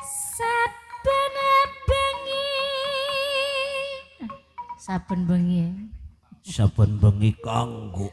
Saben bengi. Saben bengi. Saben bengi kanggo.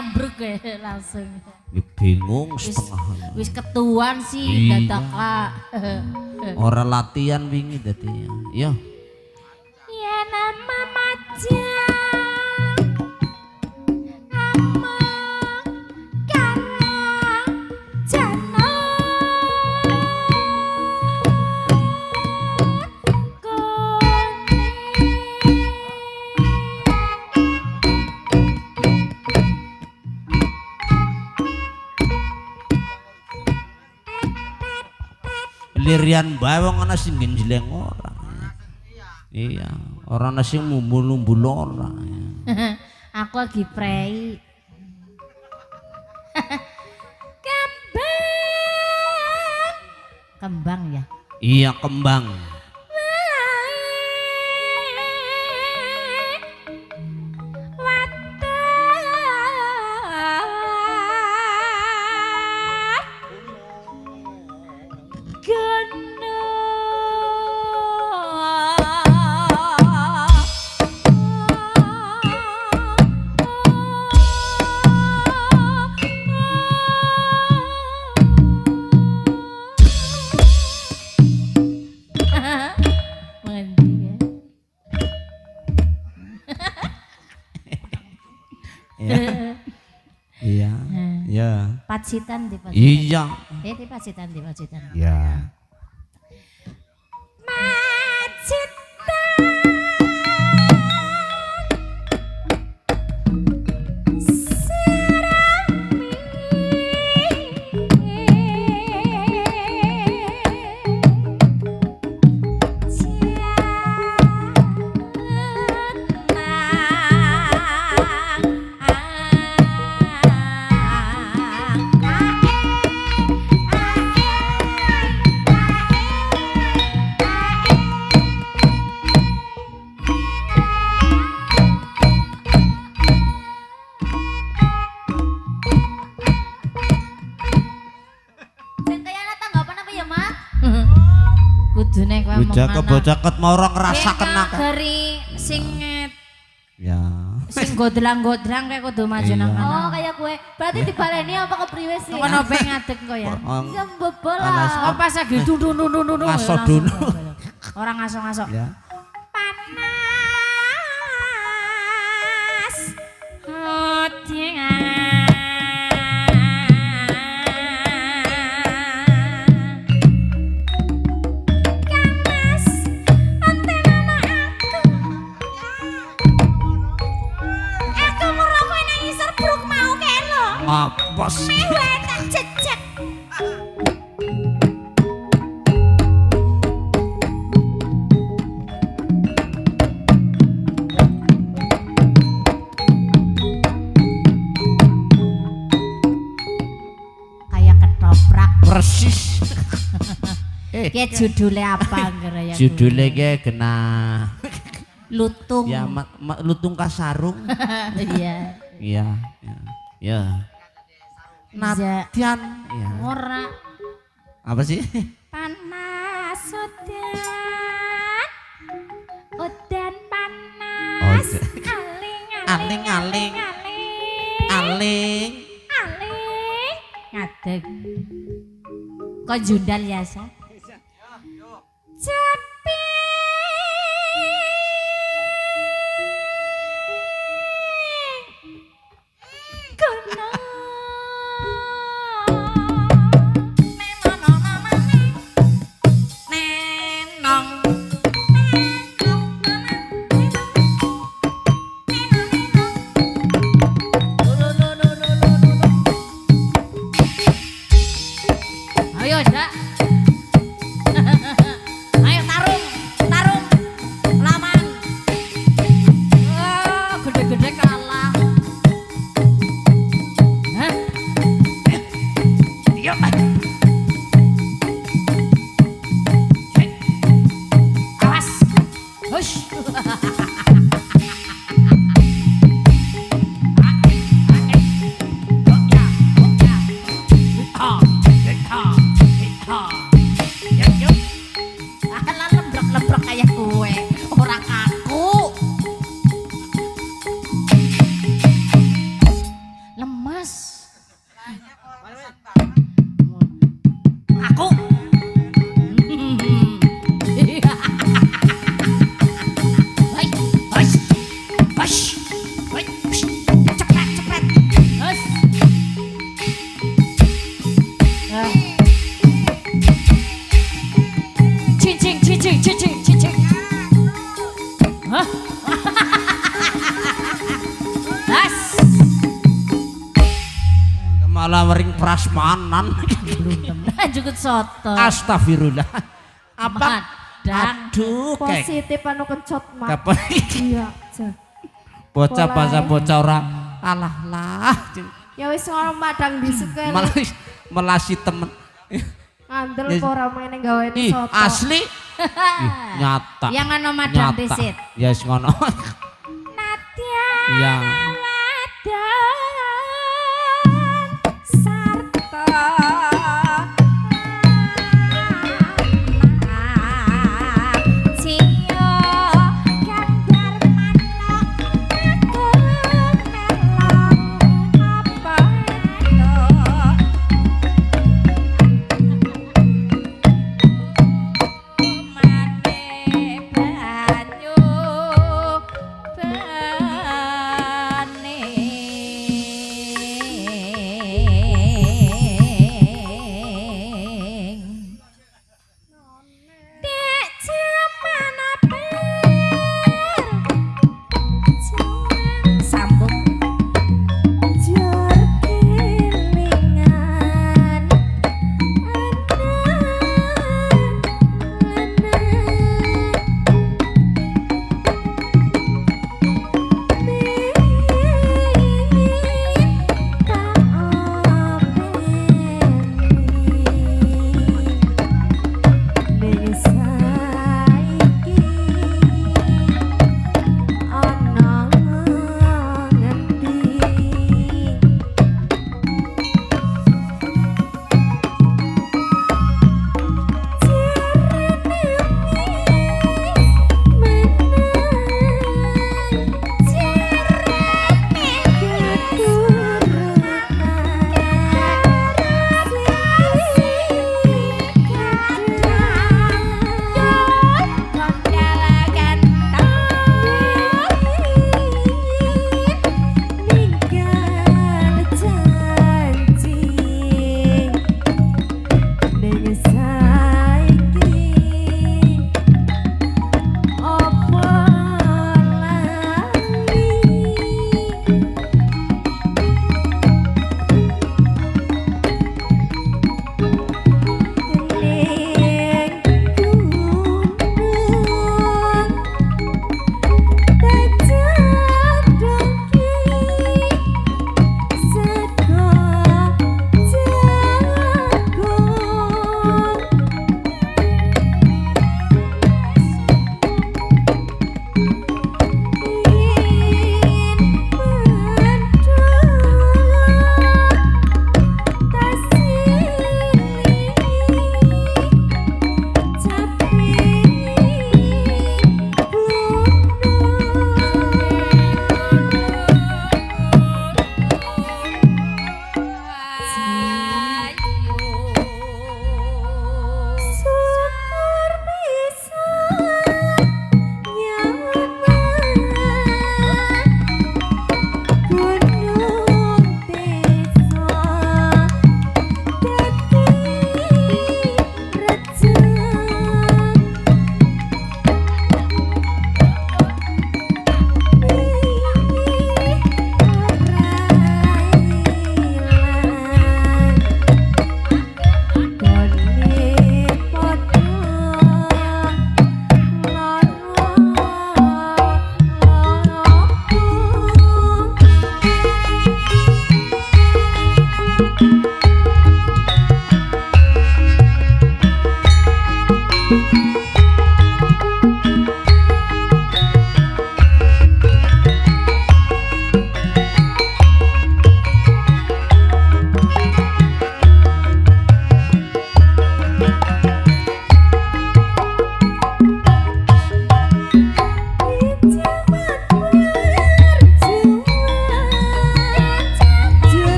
Ambruk ya langsung. Bingung setengah. Wis ketuan sih dadak lah. Ora latihan wingi dadi. Ya. Ya nama maja. Lirian bae wong ana sing njleng ora. Iya, ora ana sing mumbul-mumbul ora. Aku lagi prei. Kembang ya? Iya, kembang. Iya. Iya. Pacitan di Pacitan. Iya. Di Pacitan di Pacitan. Iya. Bocah-bocah mau ora ngrasaken akeh. Dari singet. Ya. Sing godlang-godlang kayak kudu maju nang kana. Oh, kayak kue. Berarti dibaleni apa kepriwe sih? Ono pe ngadeg kok ya. Ya mbebola. Oh pas lagi dun. Ngaso dun. Orang ngaso-ngaso. Ya. Panas. Hotingan. Apa sih? Cecek. Kayak ketoprak. Persis. Kayak judulnya apa kira ya? Judulnya kayak kena Lutung. ya lutung kasarung. Iya. Iya. Ya. Natian. Ya. Ora. Apa sih? Panas udan panas. Aling. Ngadeg. Kok jundal ya, Sa? Cepi. Kono. Ayo, Dak. Ayo lawering prasmanan. Jukut soto. Astagfirullah. Apa? Madang. Aduh, kek. Positif anu kencot mak. Apa? Iya, Cak. Bocah Pola bahasa ya. bocah ora alah lah. Ya wis ngono madang disuke. Malah melasi temen. Ngandel Yes. kok ora meneh gawe Ih, soto. asli. Ih, nyata. Yang anu madang Nyata. pisit. Yes ngono. Nadia Iya. Wadan Sarta Cio Gambar manok Aku melong Apa Mane banyu bening Dek jaman sambung jor kelingan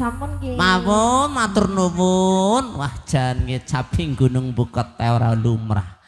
sampun nggih. Mawon matur nuwun. Wah jan nggih caping gunung Bukit ora lumrah.